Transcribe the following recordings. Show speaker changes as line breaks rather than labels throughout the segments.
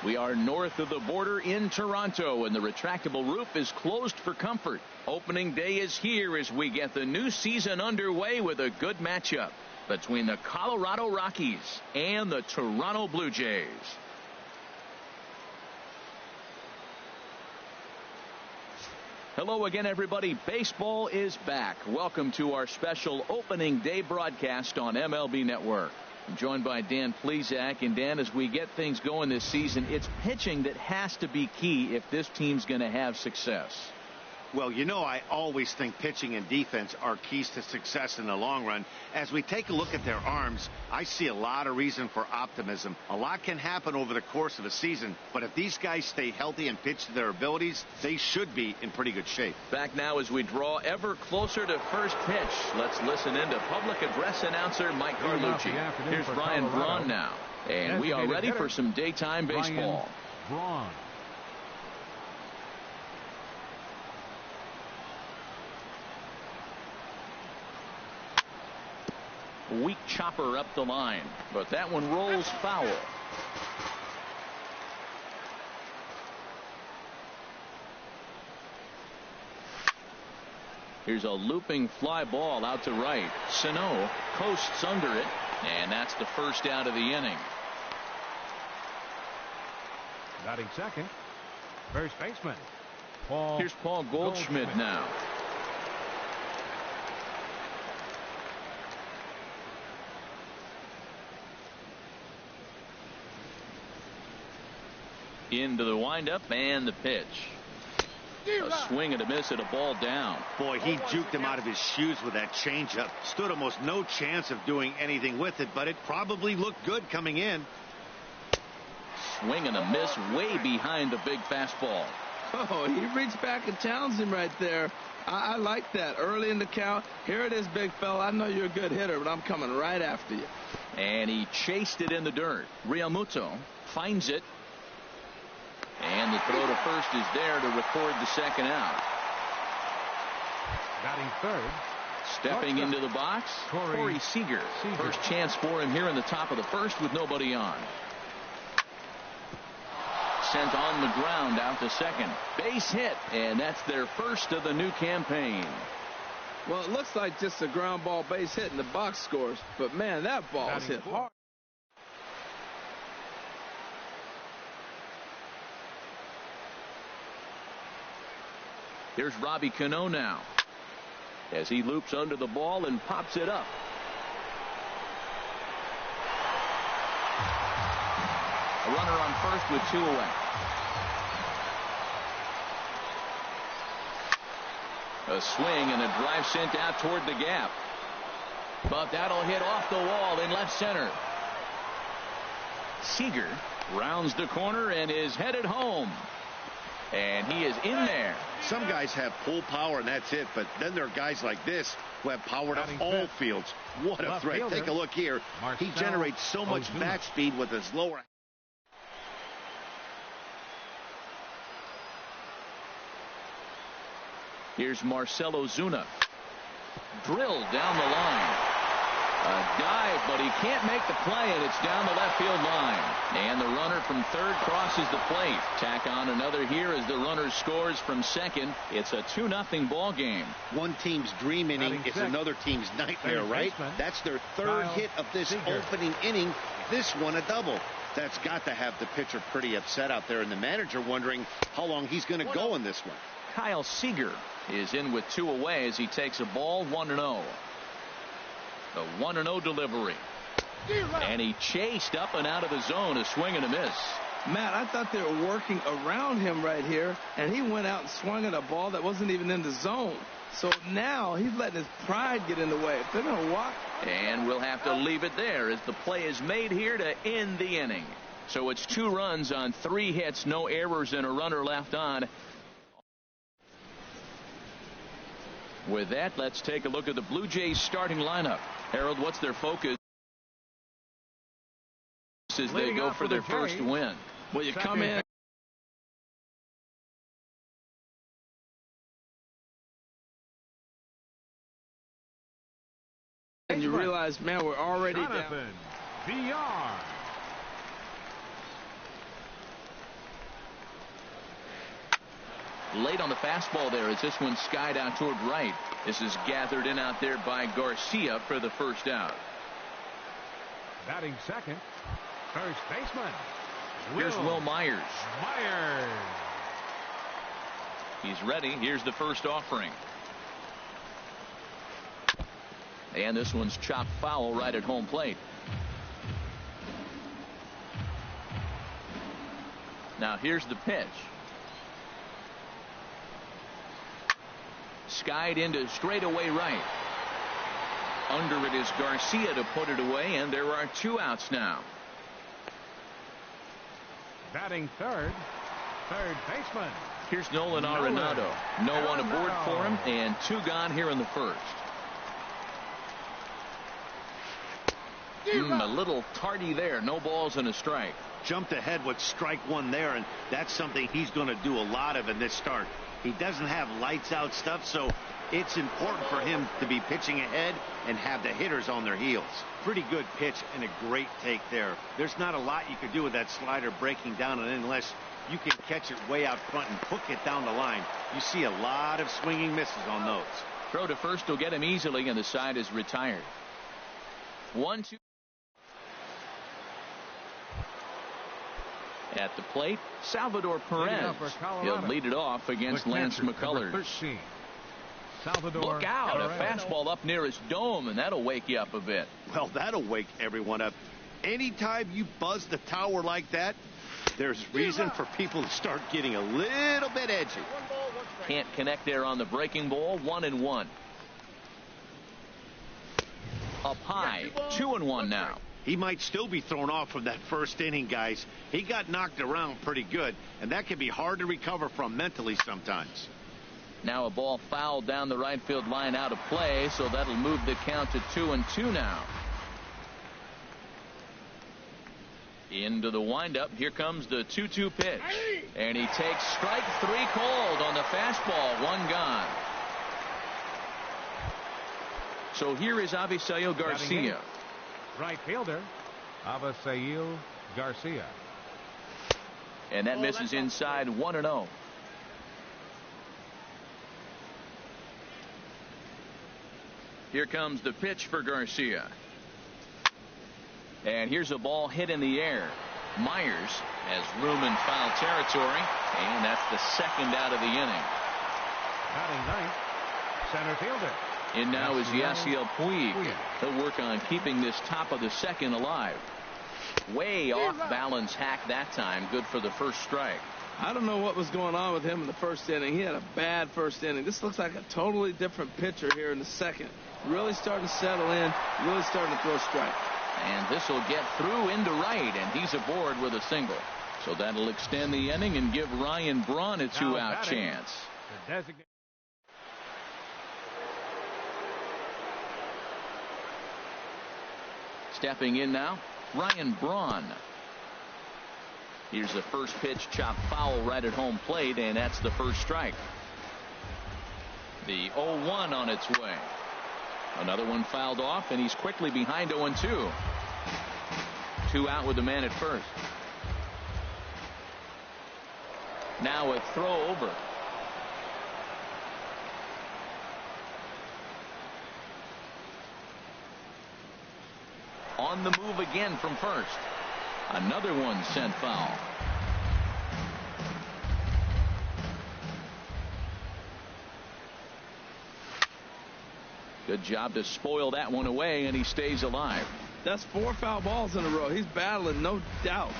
We are north of the border in Toronto, and the retractable roof is closed for comfort. Opening day is here as we get the new season underway with a good matchup between the Colorado Rockies and the Toronto Blue Jays. Hello again, everybody. Baseball is back. Welcome to our special opening day broadcast on MLB Network. I'm joined by Dan Plesac. And Dan, as we get things going this season, it's pitching that has to be key if this team's going to have success.
Well, you know, I always think pitching and defense are keys to success in the long run. As we take a look at their arms, I see a lot of reason for optimism. A lot can happen over the course of a season, but if these guys stay healthy and pitch to their abilities, they should be in pretty good shape.
Back now as we draw ever closer to first pitch. Let's listen in to public address announcer Mike Carlucci. Here's Brian Braun now. And we are ready for some daytime baseball.
Braun.
Weak chopper up the line, but that one rolls foul. Here's a looping fly ball out to right. Sano coasts under it, and that's the first out of the inning.
Batting second, first baseman.
Here's Paul Goldschmidt now. Into the windup and the pitch. A swing and a miss and a ball down.
Boy, he juked him out of his shoes with that changeup. Stood almost no chance of doing anything with it, but it probably looked good coming in.
Swing and a miss way behind the big fastball.
Oh, he reached back and challenged him right there. I like that. Early in the count. Here it is, big fella. I know you're a good hitter, but I'm coming right after you.
And he chased it in the dirt. Realmuto finds it. And the throw to first is there to record the second out.
Batting third.
Stepping into the box, Corey Seager. First chance for him here in the top of the first with nobody on. Sent on the ground out to second. Base hit, and that's their first of the new campaign.
Well, it looks like just a ground ball base hit in the box scores, but man, that ball is hit hard.
Here's Robbie Cano now as he loops under the ball and pops it up. A runner on first with 2 away. A swing and a drive sent out toward the gap. But that'll hit off the wall in left center. Seager rounds the corner and is headed home. And he is in there.
Some guys have pull power and that's it, but then there are guys like this who have power to all fields. What a threat. Take a look here. He generates so much bat speed with his lower.
Here's Marcell Ozuna. Drilled down the line. A dive, but he can't make the play, and it's down the left field line. And the runner from third crosses the plate. Tack on another here as the runner scores from second. It's a 2-0 ball game.
One team's dream inning is another team's nightmare, right? That's their third hit of this opening inning. This one a double. That's got to have the pitcher pretty upset out there, and the manager wondering how long he's going to go in this one.
Kyle Seager is in with 2 away as he takes a ball 1-0. The 1-0 delivery. And he chased up and out of the zone. A swing and a miss.
Matt, I thought they were working around him right here, and he went out and swung at a ball that wasn't even in the zone. So now he's letting his pride get in the way. If they're going to walk.
And we'll have to leave it there as the play is made here to end the inning. So it's 2 runs on 3 hits, no errors, and a runner left on. With that, let's take a look at the Blue Jays starting lineup. Harold, what's their focus as they go for their first win?
Well, you come in. And you realize, man, we're already down.
VR.
Late on the fastball there as this one skied out toward right. This is gathered in out there by Garcia for the first out.
Batting second, first baseman.
Here's Will Myers.
Myers.
He's ready. Here's the first offering. And this one's chopped foul right at home plate. Now here's the pitch. Skied into straightaway right. Under it is Garcia to put it away, and there are 2 outs now.
Batting third, third baseman.
Here's Nolan Arenado. No one aboard for him, and 2 gone here in the first. A little tardy there. No balls and a strike.
Jumped ahead with strike 1 there, and that's something he's going to do a lot of in this start. He doesn't have lights out stuff, so it's important for him to be pitching ahead and have the hitters on their heels. Pretty good pitch and a great take there. There's not a lot you could do with that slider breaking down unless you can catch it way out front and hook it down the line. You see a lot of swinging misses on those.
Throw to first will get him easily, and the side is retired. 1-2. At the plate, Salvador Perez. He'll lead it off against Lance McCullers.
Salvador
Look out.
Perez.
A fastball up near his dome, and that'll wake you up a bit.
Well, that'll wake everyone up. Anytime you buzz the tower like that, there's reason for people to start getting a little bit edgy.
Can't connect there on the breaking ball. 1-1. Up high. 2-1 now.
He might still be thrown off from that first inning, guys. He got knocked around pretty good, and that can be hard to recover from mentally sometimes.
Now a ball fouled down the right field line out of play, so that'll move the count to 2-2 now. Into the windup. Here comes the 2-2 pitch. And he takes strike 3 called on the fastball. 1 gone. So here is Avisail Garcia.
Right fielder, Avisail Garcia.
And that misses inside. 1-0. Here comes the pitch for Garcia. And here's a ball hit in the air. Myers has room in foul territory, and that's the second out of the inning.
Batting ninth, center fielder.
In now is Yasiel Puig. He'll work on keeping this top of the second alive. Way off balance hack that time. Good for the first strike.
I don't know what was going on with him in the first inning. He had a bad first inning. This looks like a totally different pitcher here in the second. Really starting to settle in. Really starting to throw strikes.
And this will get through into right, and he's aboard with a single. So that'll extend the inning and give Ryan Braun a 2-out chance. Stepping in now, Ryan Braun. Here's the first pitch, chopped foul right at home plate, and that's the first strike. The 0-1 on its way. Another one fouled off, and he's quickly behind 0-2. 2 out with the man at first. Now a throw over. On the move again from first. Another one sent foul. Good job to spoil that one away, and he stays alive.
That's 4 foul balls in a row. He's battling, no doubt.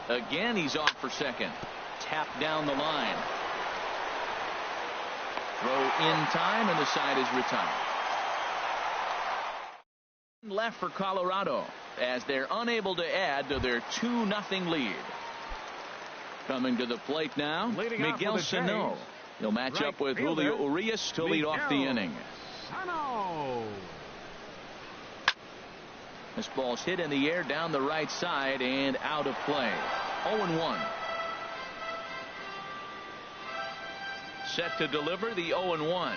Again, he's off for second. Tapped down the line. Throw in time, and the side is retired. Left for Colorado as they're unable to add to their 2-0 lead. Coming to the plate now, Miguel Sano. He'll match up with Julio Urias to lead off the inning. This ball's hit in the air down the right side and out of play. 0-1. Set to deliver the 0-1.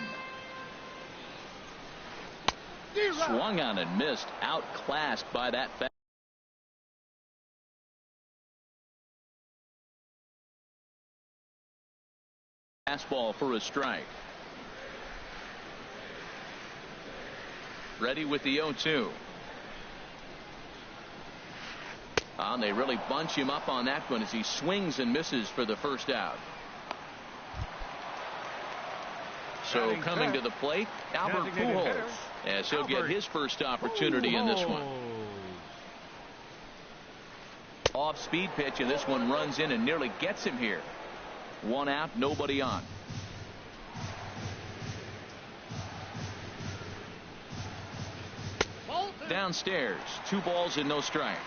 Swung on and missed. Outclassed by that Fastball for a strike. Ready with the 0-2. And they really bunch him up on that one as he swings and misses for the first out. So coming to the plate, Albert Pujols, as he'll get his first opportunity in this one. Off-speed pitch, and this one runs in and nearly gets him here. 1 out, nobody on. Downstairs, 2 balls and no strikes.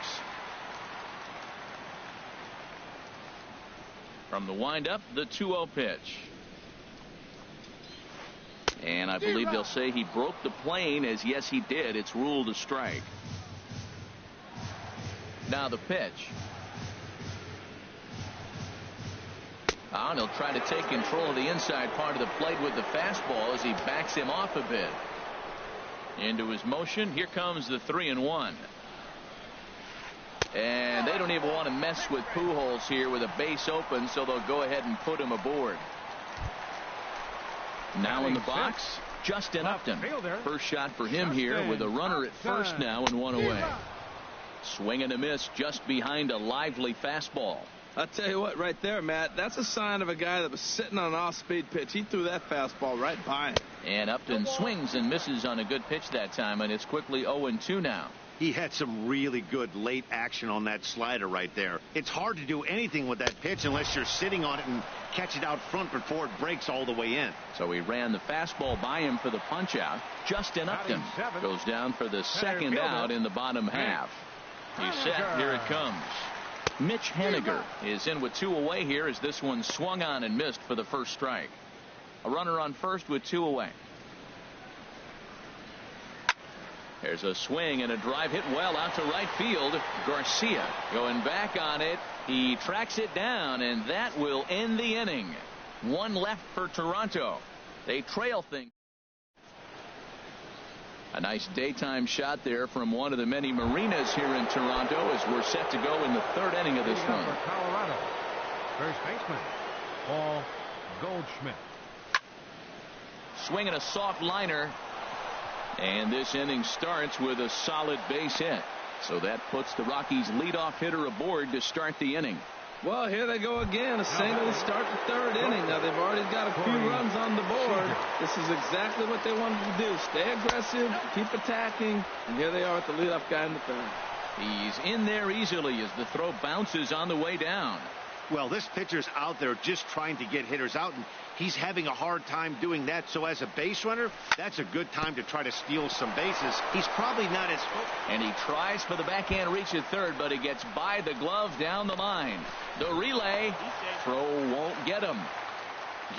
From the windup, the 2-0 pitch. And I believe they'll say he broke the plane, as yes he did. It's ruled a strike. Now the pitch. And he'll try to take control of the inside part of the plate with the fastball as he backs him off a bit. Into his motion. Here comes the 3-1. And they don't even want to mess with Pujols here with a base open, so they'll go ahead and put him aboard. Now in the box, Justin Upton. First shot for him here with a runner at first now and 1 away. Swing and a miss just behind a lively fastball.
I'll tell you what, right there, Matt, that's a sign of a guy that was sitting on an off-speed pitch. He threw that fastball right by him.
And Upton swings and misses on a good pitch that time, and it's quickly 0-2 now.
He had some really good late action on that slider right there. It's hard to do anything with that pitch unless you're sitting on it and catch it out front before it breaks all the way in.
So he ran the fastball by him for the punch out. Justin Upton goes down for the second out in the bottom half. He's set. Here it comes. Mitch Haniger is in with 2 away here as this one swung on and missed for the first strike. A runner on first with 2 away. There's a swing and a drive hit well out to right field. Garcia going back on it. He tracks it down, and that will end the inning. 1 left for Toronto. They trail things. A nice daytime shot there from one of the many marinas here in Toronto as we're set to go in the 3rd inning of this one.
Colorado, first baseman, Paul Goldschmidt.
Swinging a soft liner. And this inning starts with a solid base hit. So that puts the Rockies' leadoff hitter aboard to start the inning.
Well, here they go again. A single to start the 3rd inning. Now, they've already got a few runs on the board. This is exactly what they wanted to do. Stay aggressive, keep attacking. And here they are with the leadoff guy in the 3rd.
He's in there easily as the throw bounces on the way down.
Well, this pitcher's out there just trying to get hitters out, and he's having a hard time doing that. So as a base runner, that's a good time to try to steal some bases. He's probably not as...
And he tries for the backhand reach at 3rd, but he gets by the glove down the line. The relay throw won't get him.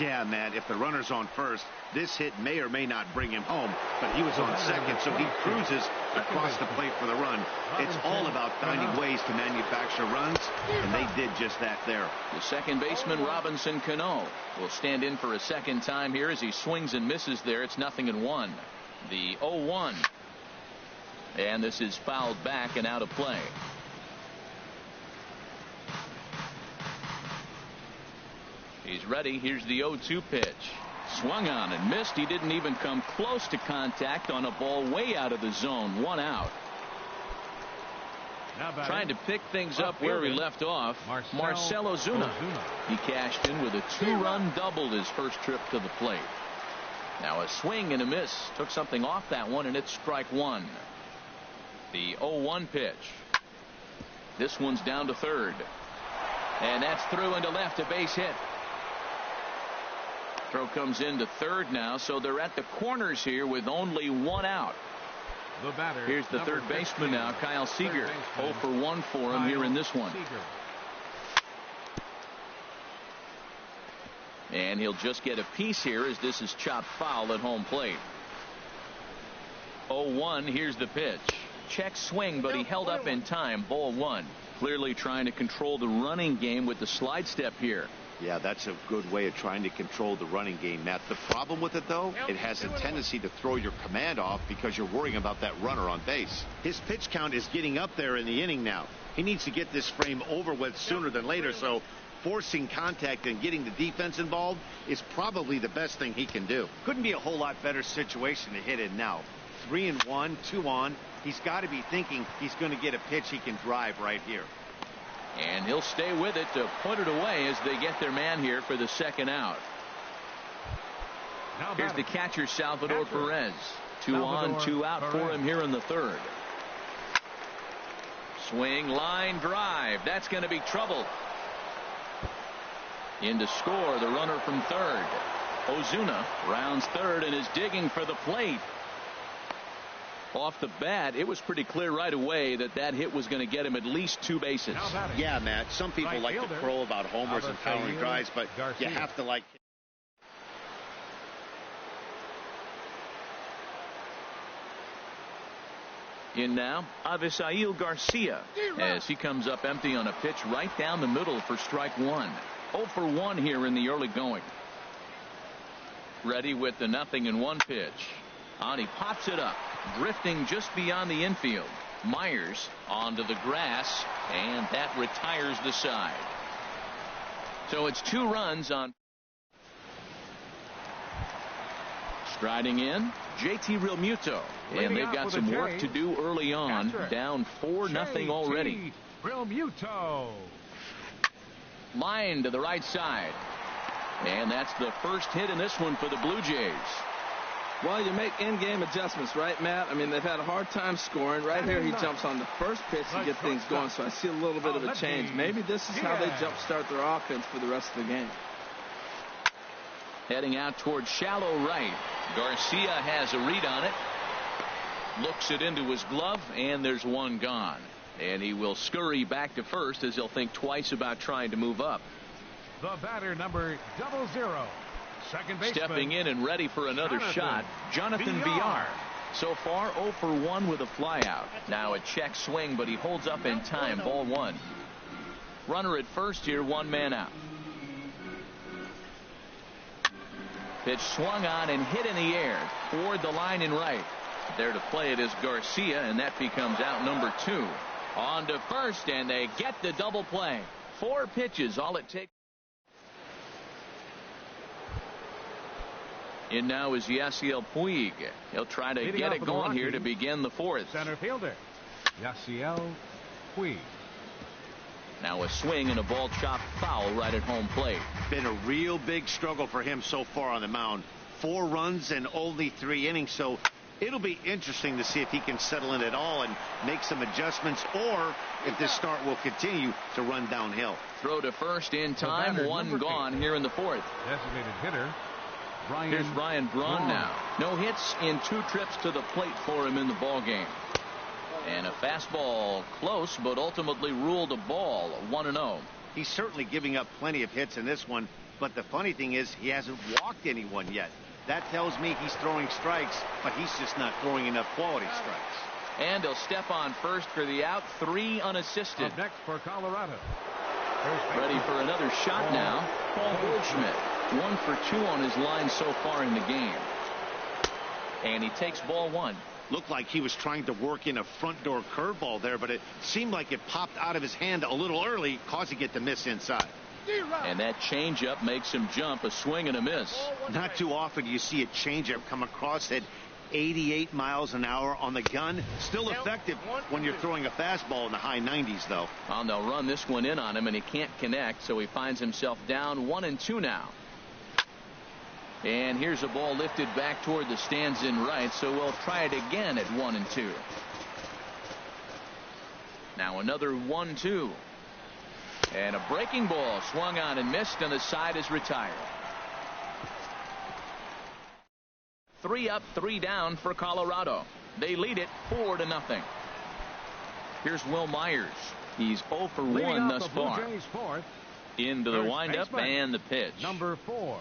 Yeah, man, if the runner's on first, this hit may or may not bring him home, but he was on 2nd, so he cruises across the plate for the run. It's all about finding ways to manufacture runs, and they did just that there.
The second baseman, Robinson Cano, will stand in for a second time here as he swings and misses there. It's 0-1. The 0-1. And this is fouled back and out of play. He's ready. Here's the 0-2 pitch. Swung on and missed. He didn't even come close to contact on a ball way out of the zone. 1 out. Trying to pick things up where he left off. Marcell Ozuna. He cashed in with a 2-run double his first trip to the plate. Now a swing and a miss. Took something off that one, and it's strike 1. The 0-1 pitch. This one's down to 3rd. And that's through into left, a base hit. Throw comes into 3rd now, so they're at the corners here with only 1 out.
The batter,
here's the 3rd baseman now, Kyle Seager. 0 for 1 for him here in this one. And he'll just get a piece here as this is chopped foul at home plate. 0-1, here's the pitch. Check swing, but he held up in time. Ball 1. Clearly trying to control the running game with the slide step here.
Yeah, that's a good way of trying to control the running game, Matt. The problem with it, though, it has a tendency to throw your command off because you're worrying about that runner on base. His pitch count is getting up there in the inning now. He needs to get this frame over with sooner than later, so forcing contact and getting the defense involved is probably the best thing he can do. Couldn't be a whole lot better situation to hit in now. 3-1, 2 on. He's got to be thinking he's going to get a pitch he can drive right here.
And he'll stay with it to put it away as they get their man here for the second out. Here's the catcher, Salvador Perez. 2 on, 2 out for him here in the third. Swing, line drive. That's going to be trouble. In to score, the runner from third. Ozuna rounds third and is digging for the plate. Off the bat, it was pretty clear right away that that hit was going to get him at least 2 bases.
Yeah, Matt, some people like to crow about homers and powering drives, but you have to like.
In now, Avisail Garcia as he comes up empty on a pitch right down the middle for strike 1. 0 for 1 here in the early going. Ready with the 0-1 pitch. On he pops it up, drifting just beyond the infield. Myers onto the grass, and that retires the side. So it's 2 runs on. Striding in, JT Realmuto. And they've got some work to do early on. Down 4-0 already.
Realmuto.
Line to the right side. And that's the first hit in this one for the Blue Jays.
Well, you make in-game adjustments, right, Matt? I mean, they've had a hard time scoring. Right here, he jumps on the first pitch to get things going, so I see a little bit of a change. Maybe this is how they jumpstart their offense for the rest of the game.
Heading out towards shallow right. Garcia has a read on it. Looks it into his glove, and there's one gone. And he will scurry back to first as he'll think twice about trying to move up.
The batter, number 00. Second baseman.
Stepping in and ready for another shot, Jonathan Villar. So far 0 for 1 with a flyout. Now a check swing, but he holds up in time. Ball 1. Runner at first here, 1 man out. Pitch swung on and hit in the air toward the line in right. There to play it is Garcia, and that becomes out number 2. On to first, and they get the double play. 4 pitches, all it takes. In now is Yasiel Puig. He'll try to get it going here to begin the 4th.
Center fielder, Yasiel Puig.
Now a swing and a ball chopped foul right at home plate.
Been a real big struggle for him so far on the mound. 4 runs and only 3 innings, so it'll be interesting to see if he can settle in at all and make some adjustments, or if this start will continue to run downhill.
Throw to first in time. 1 gone here in the 4th.
Designated hitter.
Here's Ryan Braun now. No hits in 2 trips to the plate for him in the ball game. And a fastball close, but ultimately ruled a ball. 1-0.
He's certainly giving up plenty of hits in this one, but the funny thing is he hasn't walked anyone yet. That tells me he's throwing strikes, but he's just not throwing enough quality strikes.
And he'll step on first for the out. 3 unassisted.
Up next for Colorado.
Ready for another shot now. Paul Goldschmidt. 1 for 2 on his line so far in the game. And he takes ball 1.
Looked like he was trying to work in a front door curveball there, but it seemed like it popped out of his hand a little early, causing it to miss inside.
And that changeup makes him jump. A swing and a miss.
Not too often do you see a changeup come across at 88 miles an hour on the gun. Still effective when you're throwing a fastball in the high 90s, though.
Well, they'll run this one in on him, and he can't connect, so he finds himself down 1-2 now. And here's a ball lifted back toward the stands in right, so we'll try it again at 1-2. Now another 1-2. And a breaking ball swung on and missed, and the side is retired. 3 up, 3 down for Colorado. They lead it 4-0. Here's Will Myers. He's 0 for 1 thus far. Into the windup and the pitch.
Number 4.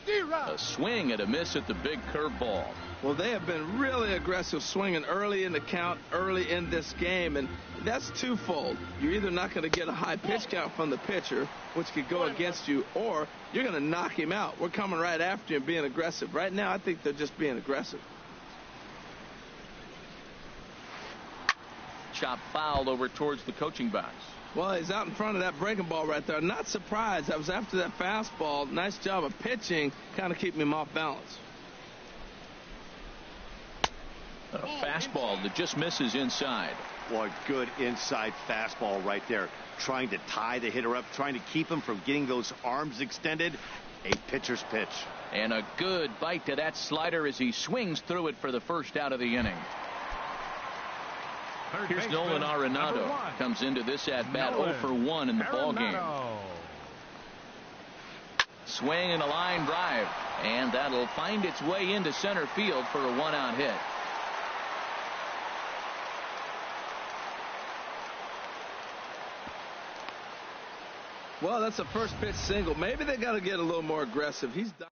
A swing and a miss at the big curveball.
Well, they have been really aggressive swinging early in the count, early in this game, and that's twofold. You're either not going to get a high pitch count from the pitcher, which could go against you, or you're going to knock him out. We're coming right after you and being aggressive. Right now, I think they're just being aggressive.
chop foul over towards the coaching box.
Well, he's out in front of that breaking ball right there. Not surprised. That was after that fastball. Nice job of pitching, kind of keeping him off balance.
A fastball that just misses inside.
Boy, good inside fastball right there. Trying to tie the hitter up, trying to keep him from getting those arms extended. A pitcher's pitch.
And a good bite to that slider as he swings through it for the first out of the inning. Here's Nolan Arenado. Comes into this at-bat 0 for 1 in the ballgame. Swing and a line drive. And that'll find its way into center field for a 1-out hit.
Well, that's a first pitch single. Maybe they got to get a little more aggressive. He's done.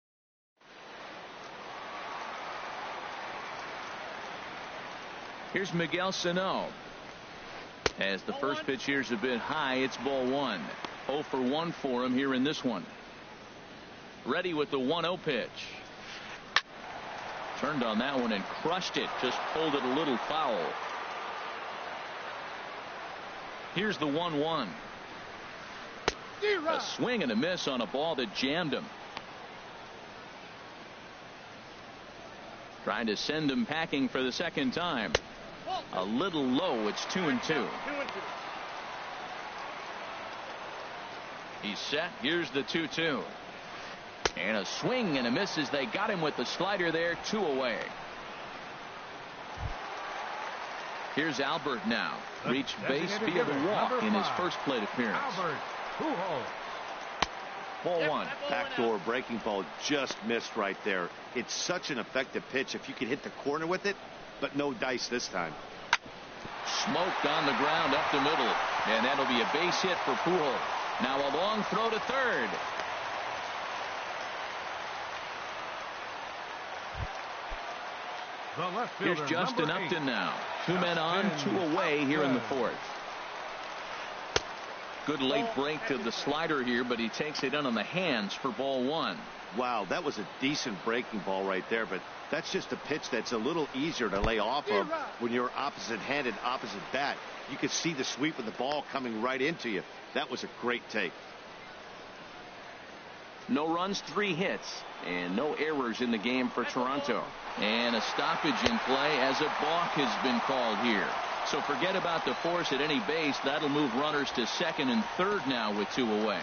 Here's Miguel Sano. As the first pitch here's a bit high, it's ball 1. 0 for 1 for him here in this one. Ready with the 1-0 pitch. Turned on that one and crushed it. Just pulled it a little foul. Here's the 1-1. A swing and a miss on a ball that jammed him. Trying to send him packing for the second time. A little low. It's 2-2. He's set. Here's the 2-2. And a swing and a miss as they got him with the slider there. 2 away. Here's Albert now. Reached base via the walk in his first plate appearance. Ball 1.
Backdoor breaking ball just missed right there. It's such an effective pitch if you could hit the corner with it, but no dice this time.
Smoked on the ground up the middle, and that'll be a base hit for Pujols. Now a long throw to third. Here's Justin Upton now. 2 men on, 2 away here in the 4th. Good late break to the slider here, but he takes it in on the hands for ball 1.
Wow, that was a decent breaking ball right there, but that's just a pitch that's a little easier to lay off of when you're opposite-handed, opposite bat. You could see the sweep of the ball coming right into you. That was a great take.
No runs, 3 hits, and no errors in the game for Toronto. And a stoppage in play as a balk has been called here. So forget about the force at any base. That'll move runners to second and third now with 2 away.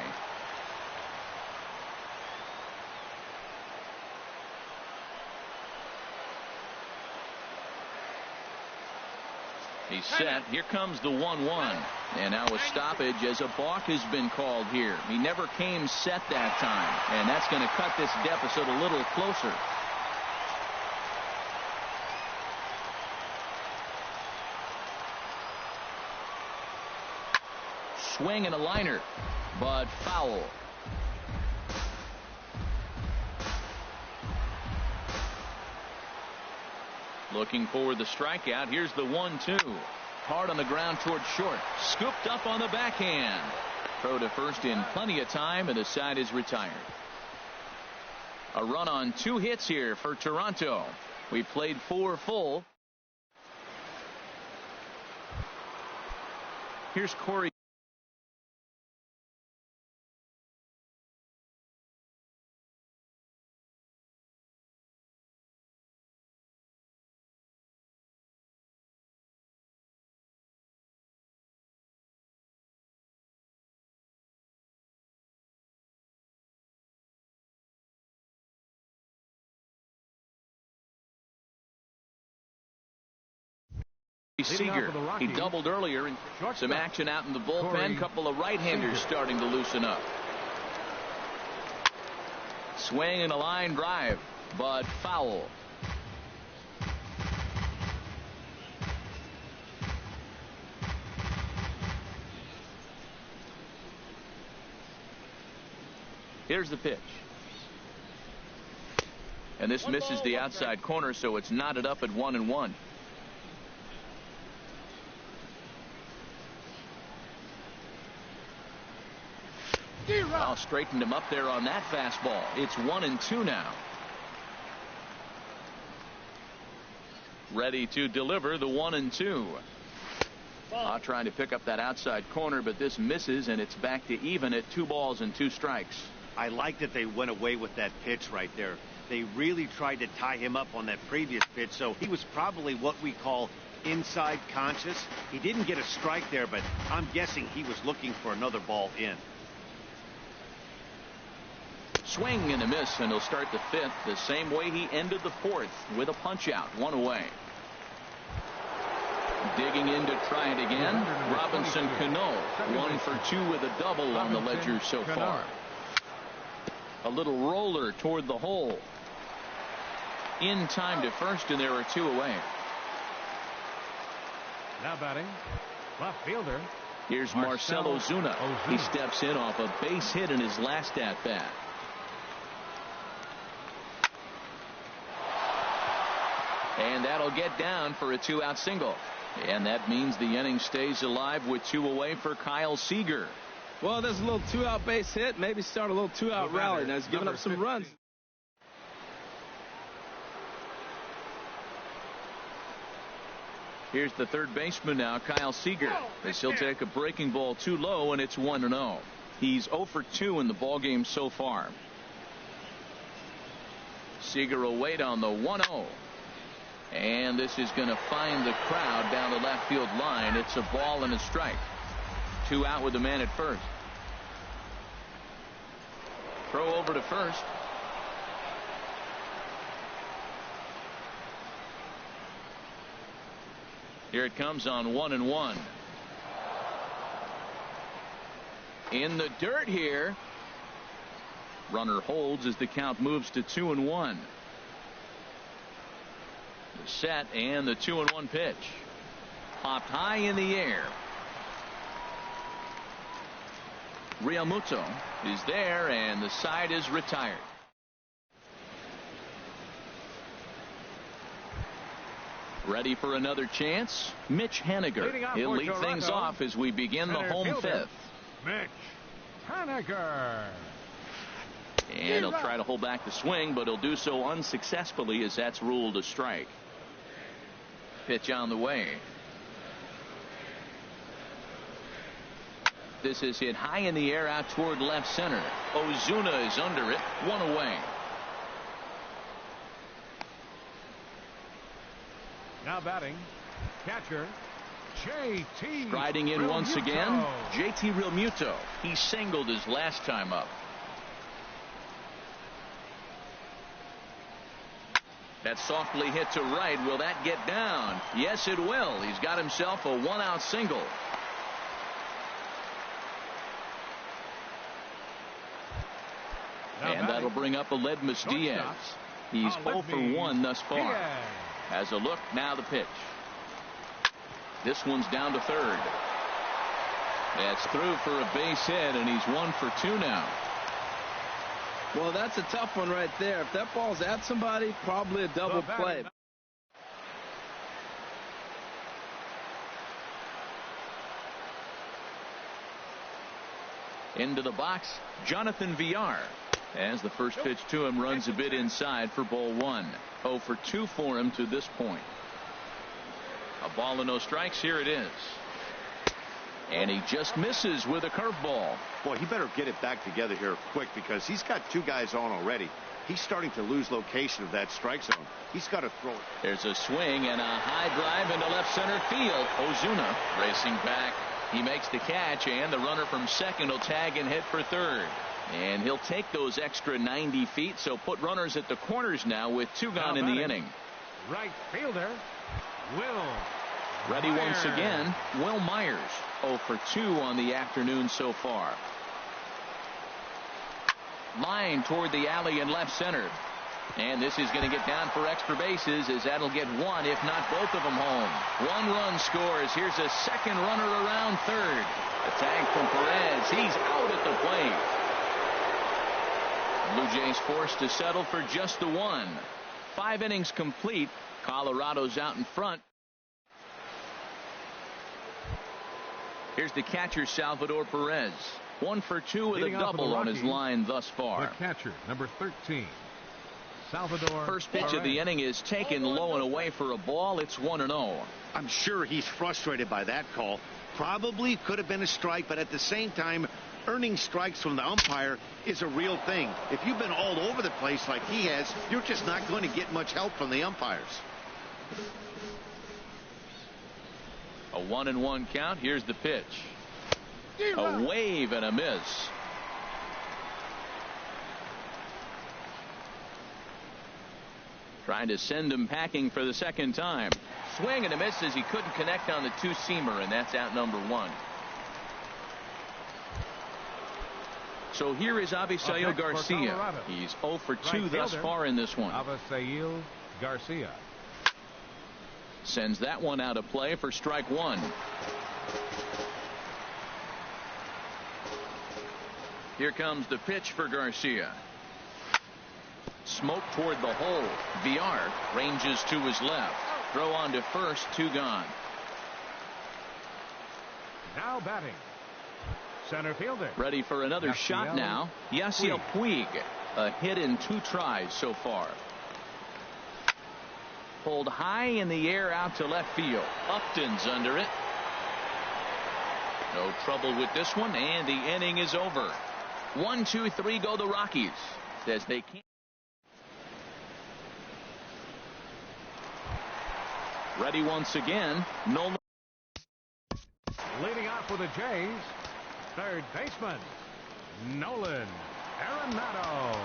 He's set. Here comes the 1-1. And now a stoppage as a balk has been called here. He never came set that time. And that's going to cut this deficit a little closer. Swing and a liner, but foul. Looking for the strikeout. Here's the 1-2. Hard on the ground towards short. Scooped up on the backhand. Throw to first in plenty of time, and the side is retired. A run on 2 hits here for Toronto. We played 4 full. Here's Corey. Seager. He doubled earlier, and some action out in the bullpen. Couple of right-handers starting to loosen up. Swing and a line drive, but foul. Here's the pitch. And this misses the outside corner, so it's knotted up at 1-1. Well, straightened him up there on that fastball. It's 1-2 now. Ready to deliver the 1-2. Trying to pick up that outside corner, but this misses, and it's back to even at 2 balls and 2 strikes.
I like that they went away with that pitch right there. They really tried to tie him up on that previous pitch, so he was probably what we call inside conscious. He didn't get a strike there, but I'm guessing he was looking for another ball in.
Swing and a miss, and he'll start the 5th the same way he ended the 4th, with a punch out, 1 away. Digging in to try it again, Robinson Cano, 1 for 2 with a double on the ledger so far. A little roller toward the hole. In time to first, and there are 2 away.
Now batting, left fielder.
Here's Marcell Ozuna. He steps in off a base hit in his last at-bat. And that'll get down for a 2-out single. And that means the inning stays alive with 2 away for Kyle Seager.
Well, there's a little 2-out base hit. Maybe start a little 2-out rally. Now he's giving up some
15.
runs.
Here's the third baseman now, Kyle Seager, as he'll take a breaking ball too low, and it's 1-0. He's 0 for 2 in the ballgame so far. Seager will wait on the 1-0. And this is going to find the crowd down the left field line. It's a ball and a strike. 2 out with the man at first. Throw over to first. Here it comes on 1-1. In the dirt here. Runner holds as the count moves to 2-1. The set and the 2-1 pitch. Popped high in the air. Realmuto is there, and the side is retired. Ready for another chance? Mitch Haniger. He'll lead things off as we begin the home 5th.
Mitch Haniger.
And he'll try to hold back the swing, but he'll do so unsuccessfully as that's ruled a strike. Pitch on the way. This is hit high in the air out toward left center. Ozuna is under it, 1 away.
Now batting, catcher J.T.
Striding in once again, J.T. Realmuto. He singled his last time up. That's softly hit to right. Will that get down? Yes, it will. He's got himself a 1-out single. And that'll bring up Aledmys Diaz. He's 0 for 1 thus far. Has a look, now the pitch. This one's down to third. That's through for a base hit, and he's 1 for 2 now.
Well, that's a tough one right there. If that ball's at somebody, probably a double play.
Into the box, Jonathan Villar. As the first pitch to him runs a bit inside for ball 1. 0 for 2 for him to this point. A ball and no strikes. Here it is. And he just misses with a curveball.
Boy, he better get it back together here quick, because he's got 2 guys on already. He's starting to lose location of that strike zone. He's got to throw it.
There's a swing and a high drive into left center field. Ozuna racing back. He makes the catch, and the runner from second will tag and hit for third. And he'll take those extra 90 feet, so put runners at the corners now with 2 gone in the inning.
Right fielder, Will
Ready once again, Will Myers. 0 for 2 on the afternoon so far. Line toward the alley in left center. And this is going to get down for extra bases, as that'll get 1, if not both of them, home. 1 run scores. Here's a second runner around third. A tag from Perez. He's out at the plate. Blue Jays forced to settle for just the 1. 5 innings complete. Colorado's out in front. Here's the catcher, Salvador Perez. 1 for 2 with a double on his line thus far.
The catcher, number 13. Salvador
First pitch of the inning is taken low and away for a ball. It's 1-0.
I'm sure he's frustrated by that call. Probably could have been a strike, but at the same time, earning strikes from the umpire is a real thing. If you've been all over the place like he has, you're just not going to get much help from the umpires.
A 1-1 count. Here's the pitch. A wave and a miss. Trying to send him packing for the second time. Swing and a miss as he couldn't connect on the two-seamer, and that's out number 1. So here is Avisail Garcia. He's 0 for 2 thus far in this one.
Avisail Garcia
sends that one out of play for strike 1. Here comes the pitch for Garcia. Smoke toward the hole. Villar ranges to his left. Throw on to first. 2 gone.
Now batting, center fielder.
Ready for another shot now. Yasiel Puig. A hit in 2 tries so far. Pulled high in the air out to left field. Upton's under it. No trouble with this one, and the inning is over. 1, 2, 3 go the Rockies. Says they can't. Ready once again. Nolan.
Leading off for the Jays, third baseman Nolan Arenado.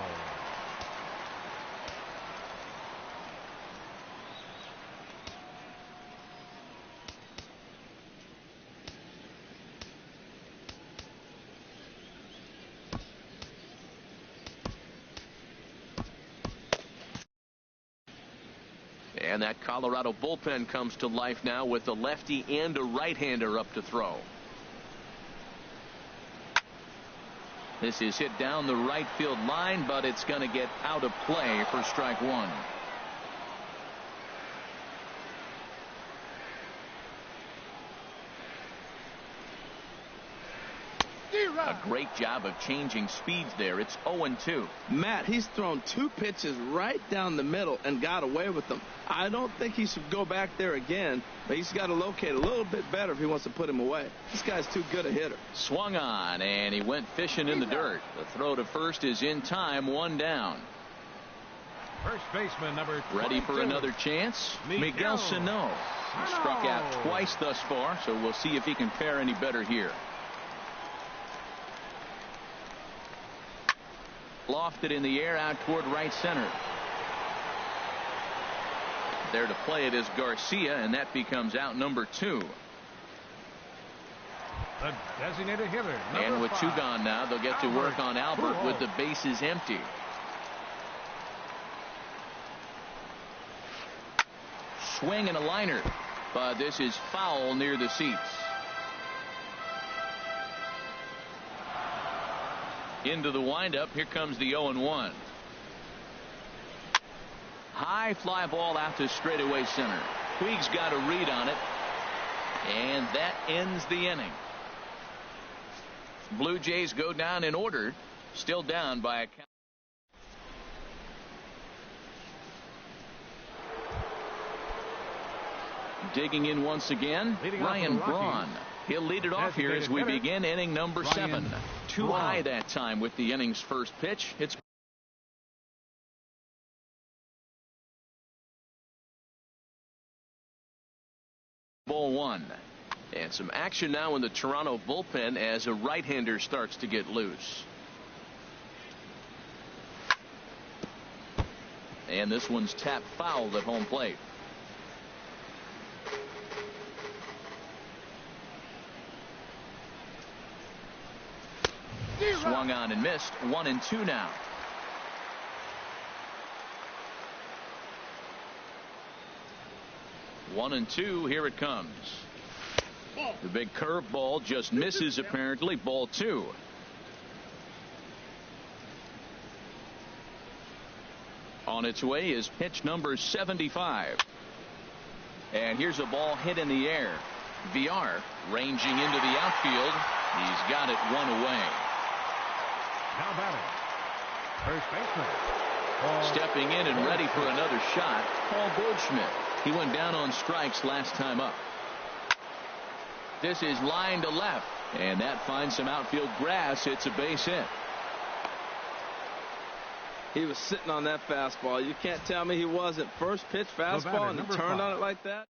And that Colorado bullpen comes to life now with a lefty and a right-hander up to throw. This is hit down the right field line, but it's going to get out of play for strike 1. A great job of changing speeds there. It's 0-2.
Matt, he's thrown 2 pitches right down the middle and got away with them. I don't think he should go back there again, but he's got to locate a little bit better if he wants to put him away. This guy's too good a hitter.
Swung on, and he went fishing in the dirt. The throw to first is in time. 1 down.
First baseman number 22.
Ready for another chance? Miguel Sano. He struck out twice thus far, so we'll see if he can fare any better here. Lofted in the air out toward right center. There to play it is Garcia, and that becomes out number 2.
The designated hitter.
And with 2
5.
gone now, they'll get to work on Albert with the bases empty. Swing and a liner, but this is foul near the seats. Into the windup. Here comes the 0-1. High fly ball out to straightaway center. Puig's got a read on it, and that ends the inning. Blue Jays go down in order, still down by a count. Digging in once again, Ryan Braun. He'll lead it off here as we begin inning number 7. Too high that time with the inning's first pitch. It's ball 1. And some action now in the Toronto bullpen as a right-hander starts to get loose. And this one's tapped foul at home plate. Swung on and missed. 1-2 now. One and two. Here it comes. The big curveball just misses apparently. Ball 2. On its way is pitch number 75. And here's a ball hit in the air. Villar ranging into the outfield. He's got it 1 away.
Now batting, first baseman
Stepping in and ready for another shot, Paul Goldschmidt. He went down on strikes last time up. This is line to left, and that finds some outfield grass. It's a base hit.
He was sitting on that fastball. You can't tell me he wasn't. First pitch fastball, and he turned on it like that.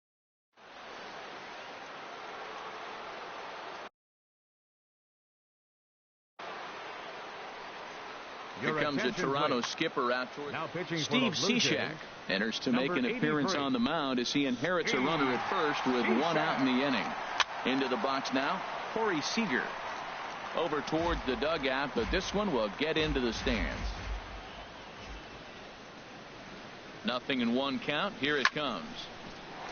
Here comes a Toronto skipper out toward Steve Cishek. Enters to make an appearance on the mound as he inherits a runner at first with one out in the inning. Into the box now, Corey Seager. Over towards the dugout, but this one will get into the stands. 0-1 count. Here it comes.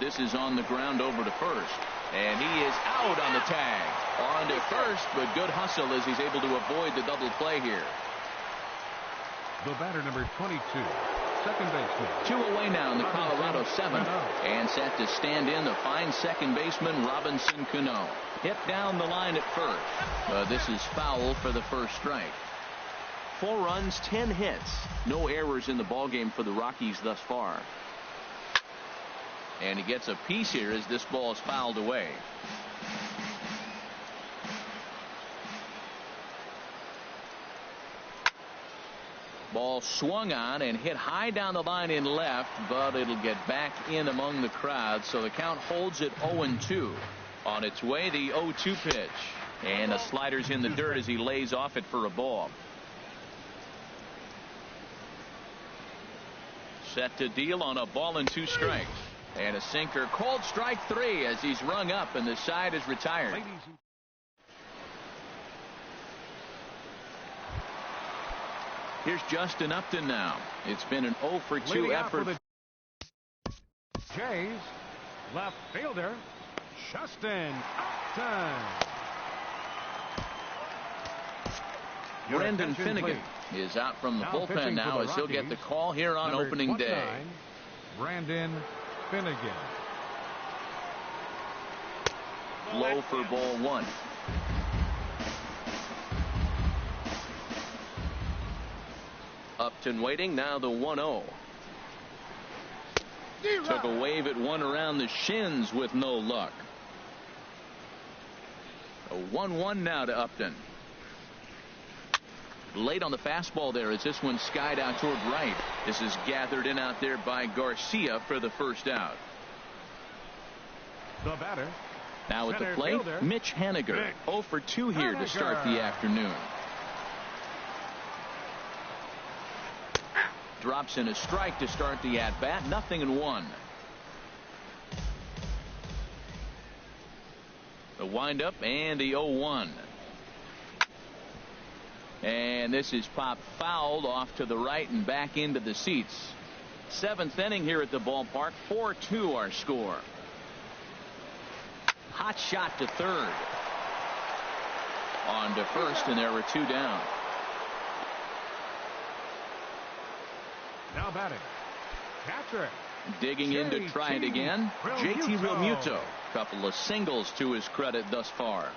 This is on the ground over to first. And he is out on the tag. On to first, but good hustle as he's able to avoid the double play here.
The batter, number 22, second baseman.
2 away now in the Colorado 7th. And set to stand in the fine second baseman, Robinson Cano. Hit down the line at first. This is foul for the first strike. 4 runs, 10 hits. No errors in the ballgame for the Rockies thus far. And he gets a piece here as this ball is fouled away. Ball swung on and hit high down the line in left, but it'll get back in among the crowd, so the count holds at 0-2. On its way, the 0-2 pitch. And the slider's in the dirt as he lays off it for a ball. Set to deal on a ball and 2 strikes. And a sinker, called strike 3 as he's rung up and the side is retired. Here's Justin Upton now. It's been an 0-for-2 effort.
For the Jays, left fielder, Justin Upton.
Brendan Finnegan is out from the bullpen now as he'll get the call here on opening day.
Brendan Finnegan.
Low for ball 1. Upton waiting, now the 1-0. Took a wave at one around the shins with no luck. A 1-1 now to Upton. Late on the fastball there as this one skied out toward right. This is gathered in out there by Garcia for the first out.
The batter.
Now at the plate, Mitch Haniger. 0-for-2 here to start the afternoon. Drops in a strike to start the at-bat. 0-1. The windup and the 0-1. And this is popped fouled off to the right and back into the seats. 7th inning here at the ballpark. 4-2 our score. Hot shot to third. On to first, and there were 2 down.
Now batting, catcher.
Digging in to try it again, JT Realmuto. Couple of singles to his credit thus far.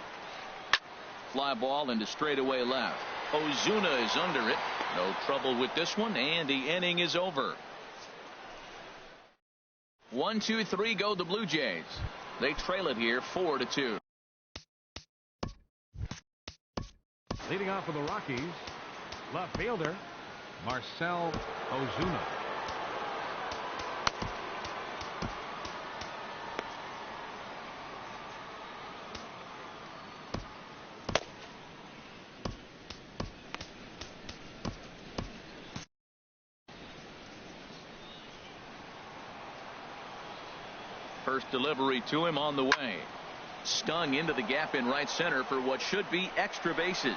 Fly ball into straightaway left. Ozuna is under it. No trouble with this one, and the inning is over. 1-2-3 go the Blue Jays. They trail it here 4-2.
Leading off for the Rockies, left fielder Marcell Ozuna.
First delivery to him on the way. Stung into the gap in right center for what should be extra bases.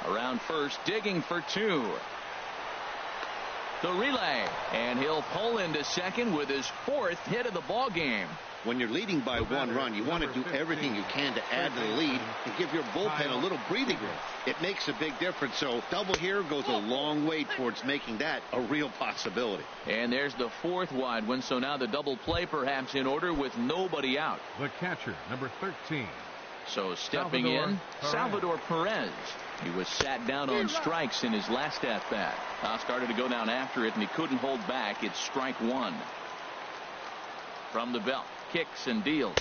Around first, digging for 2. The relay, and he'll pull into second with his 4th hit of the ball game.
When you're leading by 1 run, you want to do everything you can to add to the lead and give your bullpen a little breathing room. It makes a big difference, so double here goes a long way towards making that a real possibility.
And there's the 4th wide one, so now the double play perhaps in order with nobody out.
The catcher, number 13,
So stepping in, Salvador Perez. He was sat down on strikes in his last at-bat. Started to go down after it, and he couldn't hold back. It's strike one. From the belt, kicks and deals.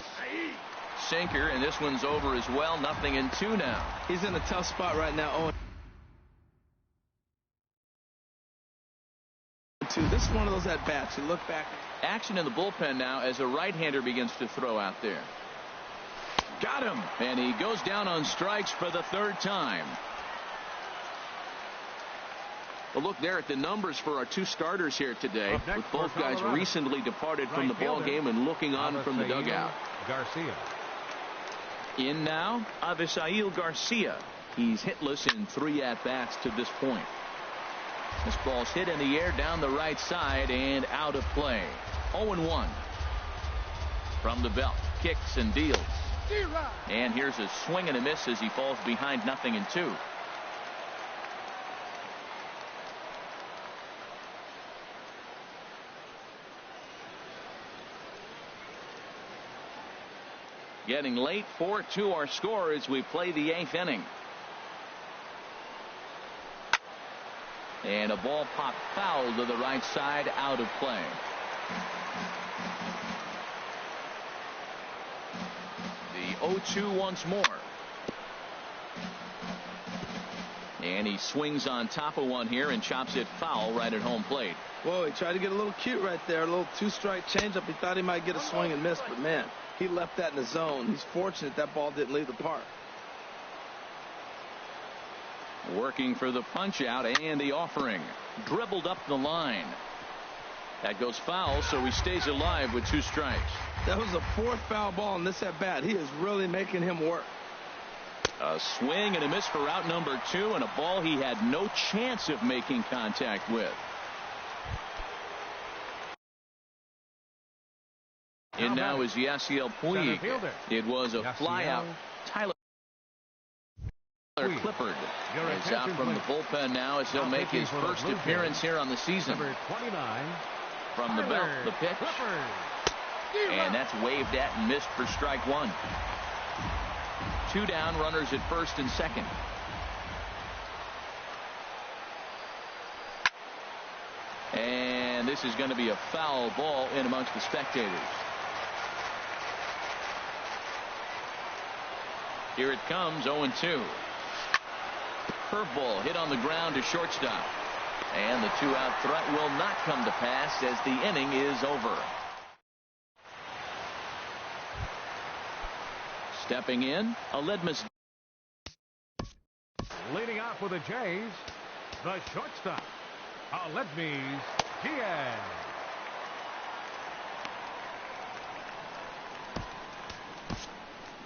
Sinker, and this one's over as well. 0-2 now.
He's in a tough spot right now. 0-2. This is one of those at-bats. You look back.
Action in the bullpen now as a right-hander begins to throw out there. Got him, and he goes down on strikes for the third time. A look there at the numbers for our two starters here today, with both guys recently departed from the ball game and looking on from the dugout.
Garcia.
In now, Avisail Garcia. He's hitless in 3 at-bats to this point. This ball's hit in the air down the right side and out of play. 0-1. From the belt, kicks and deals. And here's a swing and a miss as he falls behind 0-2. Getting late, 4-2 our score as we play the 8th inning. And a ball popped foul to the right side, out of play. The 0-2 once more. And he swings on top of one here and chops it foul right at home plate.
Whoa, he tried to get a little cute right there. A little 2-strike changeup. He thought he might get a swing and miss, but man, he left that in the zone. He's fortunate that ball didn't leave the park.
Working for the punch out and the offering. Dribbled up the line. That goes foul, so he stays alive with 2 strikes.
That was the 4th foul ball in this at bat. He is really making him work.
A swing and a miss for out number 2, and a ball he had no chance of making contact with. And now is Yasiel Puig. It was a flyout. Tyler Clippard is out from the bullpen now as he'll make his first appearance here on the season.
Number 29.
From the belt, the pitch. And that's waved at and missed for strike 1. 2 down, runners at first and second. And this is going to be a foul ball in amongst the spectators. Here it comes, 0-2. Curveball hit on the ground to shortstop. And the 2-out threat will not come to pass as the inning is over. Stepping in, Aledmys.
Leading off with the Jays, the shortstop, Aledmys Diaz.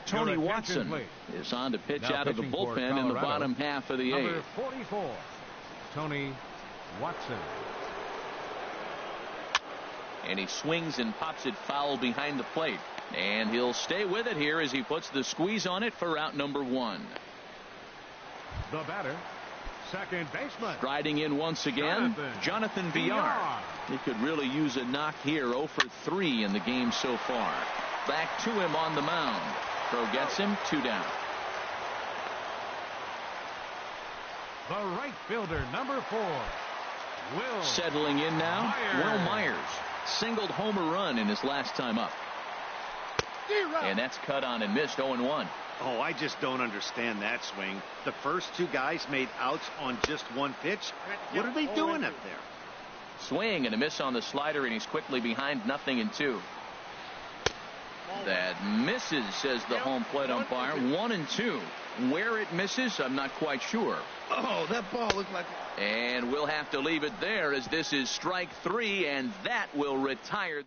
Tony Watson is on to pitch out of the bullpen in the bottom half of the 8th.
Number 44, Tony Watson.
And he swings and pops it foul behind the plate. And he'll stay with it here as he puts the squeeze on it for out number 1.
The batter, second baseman.
Striding in once again, Jonathan Villar. He could really use a knock here. 0 for 3 in the game so far. Back to him on the mound. Throw gets him, 2 down.
The right fielder, number 4, Will.
Settling in now, Will Myers. Singled homer run in his last time up. And that's cut on and missed, 0-1.
Oh, I just don't understand that swing. The first 2 guys made outs on just 1 pitch. What are they doing up there?
Swing and a miss on the slider, and he's quickly behind 0-2. That misses, says the home plate umpire. 1-2. Where it misses, I'm not quite sure.
Oh, that ball looked like.
And we'll have to leave it there as this is strike 3, and that will retire.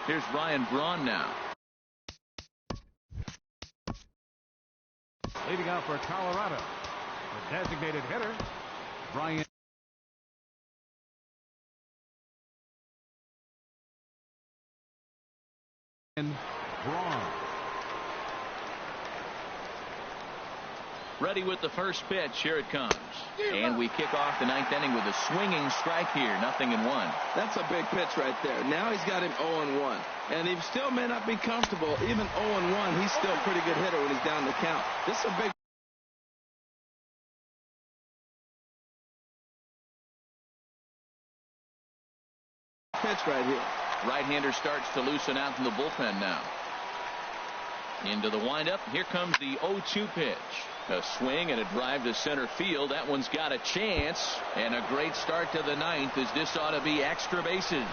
Here's Ryan Braun now.
Leading out for Colorado, the designated hitter, Brian Braun.
Ready with the first pitch. Here it comes. And we kick off the ninth inning with a swinging strike here. 0-1.
That's a big pitch right there. Now he's got him 0-1. And he still may not be comfortable. Even 0-1, he's still a pretty good hitter when he's down the count. This is a big pitch right here.
Right-hander starts to loosen out in the bullpen now. Into the windup. Here comes the 0-2 pitch. A swing and a drive to center field. That one's got a chance. And a great start to the ninth, as this ought to be extra bases.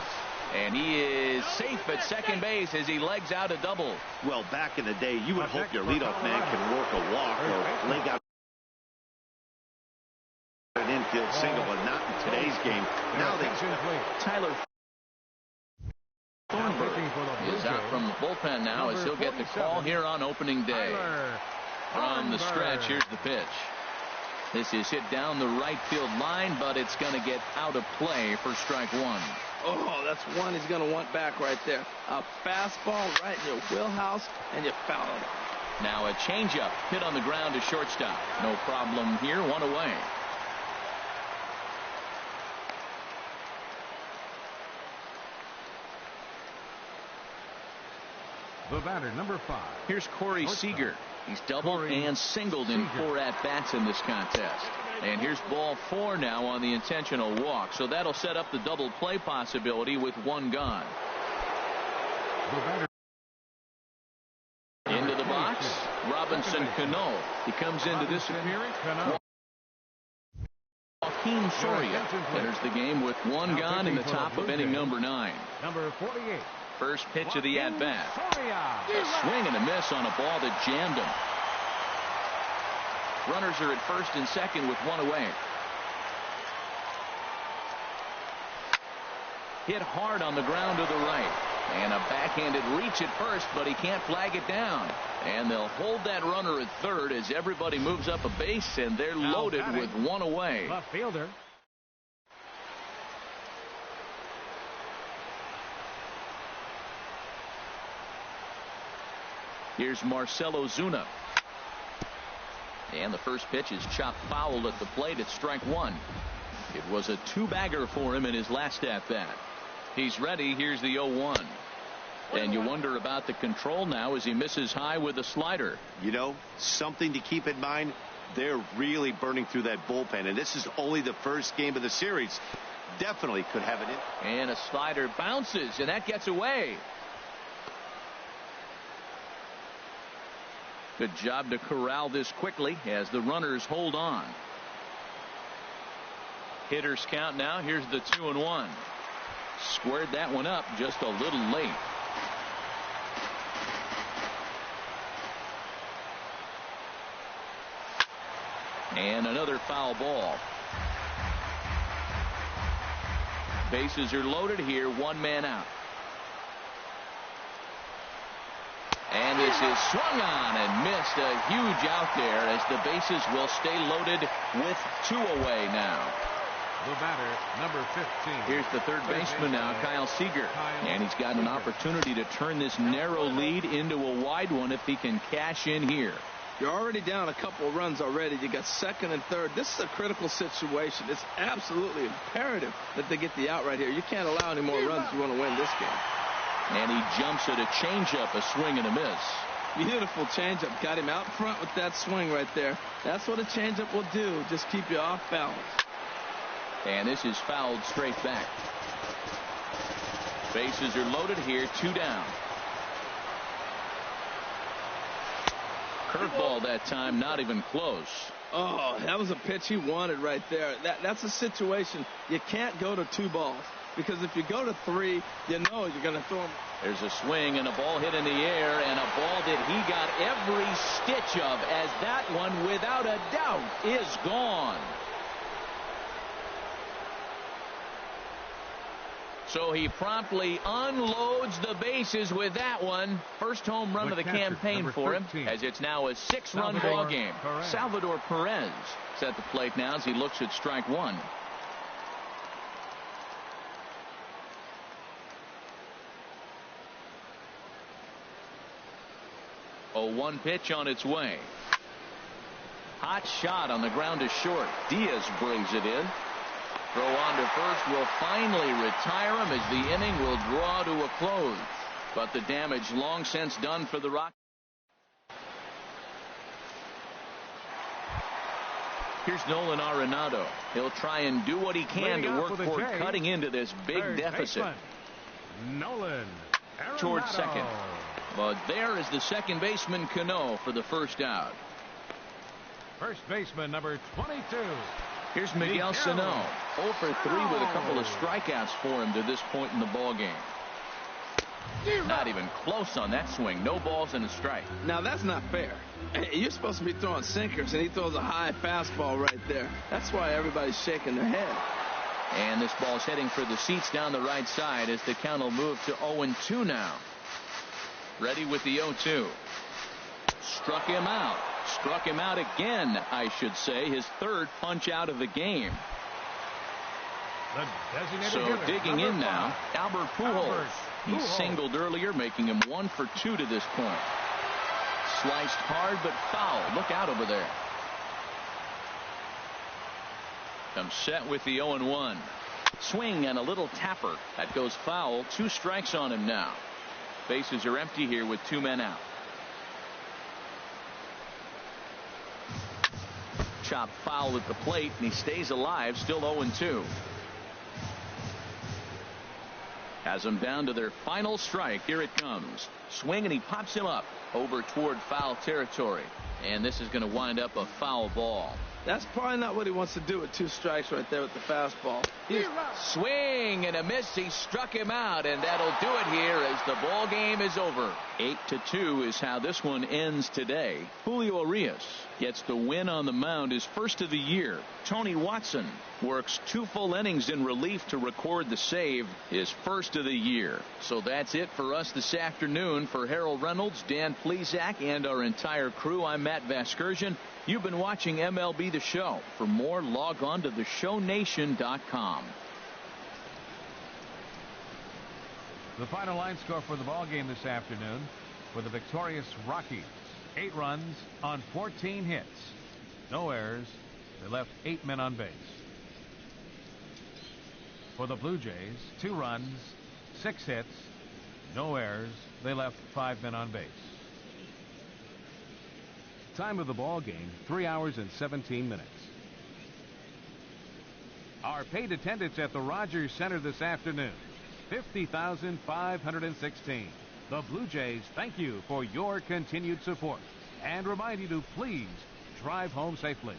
And he is safe at second base as he legs out a double.
Well, back in the day, you would hope your leadoff man can work a walk or leg out an infield single, but not in today's game. Now they
Tyler Thornburg is out from the bullpen now as he'll get the call here on opening day. From the stretch, here's the pitch. This is hit down the right field line, but it's going to get out of play for strike one.
Oh, that's one he's going to want back right there. A fastball right in your wheelhouse, and you foul it.
Now a changeup hit on the ground to shortstop. No problem here, one away.
The batter, number 5.
Here's Corey Seager. He's doubled and singled in 4 at-bats in this contest. And here's ball 4 now on the intentional walk. So that'll set up the double play possibility with one gone. Into the box, Robinson Cano. He comes into this appearance. Joaquin Soria enters the game with one gone in the top of inning number 9.
Number 48.
First pitch of the at-bat. A swing and a miss on a ball that jammed him. Runners are at first and second with one away. Hit hard on the ground to the right. And a backhanded reach at first, but he can't flag it down. And they'll hold that runner at third as everybody moves up a base, and they're loaded with one away.
Left fielder.
Here's Marcell Ozuna. And the first pitch is chopped foul at the plate at strike one. It was a 2-bagger for him in his last at-bat. He's ready. Here's the 0-1. And you wonder about the control now as he misses high with a slider.
You know, something to keep in mind. They're really burning through that bullpen, and this is only the first game of the series. Definitely could have it in.
And a slider bounces, and that gets away. Good job to corral this quickly as the runners hold on. Hitters count now. Here's the 2-1. Squared that one up just a little late. And another foul ball. Bases are loaded here. One man out. And this is swung on and missed. A huge out there as the bases will stay loaded with 2 away now.
The batter, number 15.
Here's the third baseman now, Kyle Seager. And he's got an opportunity to turn this narrow lead into a wide one if he can cash in here.
You're already down a couple of runs already. You got second and third. This is a critical situation. It's absolutely imperative that they get the out right here. You can't allow any more runs if you want to win this game.
And he jumps at a changeup, a swing and a miss.
Beautiful changeup. Got him out front with that swing right there. That's what a changeup will do. Just keep you off balance.
And this is fouled straight back. Bases are loaded here. 2 down. Curveball that time, not even close.
Oh, that was a pitch he wanted right there. That's a situation you can't go to 2 balls. Because if you go to 3, you know you're going to throw him.
There's a swing and a ball hit in the air, and a ball that he got every stitch of, as that one, without a doubt, is gone. So he promptly unloads the bases with that one. First home run of the campaign for him, as it's now a 6-run ball game. Salvador Perez is at the plate now as he looks at strike one. 0-1 pitch on its way. Hot shot on the ground to short. Diaz brings it in. Throw on to first will finally retire him as the inning will draw to a close. But the damage long since done for the Rockies. Here's Nolan Arenado. He'll try and do what he can to work toward cutting into this big deficit.
Nolan Arenado.
Toward second. But there is the second baseman Cano for the first out.
First baseman number 22.
Here's Miguel Sano. 0 for 3 with a couple of strikeouts for him to this point in the ball game. Not even close on that swing. No balls and a strike.
Now that's not fair. You're supposed to be throwing sinkers, and he throws a high fastball right there. That's why everybody's shaking their head.
And this ball's heading for the seats down the right side as the count will move to 0-2 now. Ready with the 0-2. Struck him out. Struck him out again, I should say. His third punch out of the game. So digging in now, Albert Pujols. He singled earlier, making him 1 for 2 to this point. Sliced hard but foul. Look out over there. Comes set with the 0-1. Swing and a little tapper. That goes foul. 2 strikes on him now. Bases are empty here with 2 men out. Chop foul at the plate, and he stays alive, still 0-2. Has them down to their final strike. Here it comes. Swing, and he pops him up over toward foul territory. And this is going to wind up a foul ball.
That's probably not what he wants to do with 2 strikes right there with the fastball.
Swing and a miss. He struck him out, and that'll do it here as the ball game is over. 8-2 is how this one ends today. Julio Urias gets the win on the mound, his first of the year. Tony Watson works 2 full innings in relief to record the save, his first of the year. So that's it for us this afternoon. For Harold Reynolds, Dan Plesac, and our entire crew, I'm Matt Vasgersian. You've been watching MLB The Show. For more, log on to theshownation.com.
The final line score for the ball game this afternoon for the victorious Rockies. 8 runs on 14 hits. No errors. They left 8 men on base. For the Blue Jays, 2 runs, 6 hits, no errors. They left 5 men on base. Time of the ball game, 3 hours and 17 minutes. Our paid attendance at the Rogers Center this afternoon, 50,516. The Blue Jays thank you for your continued support and remind you to please drive home safely.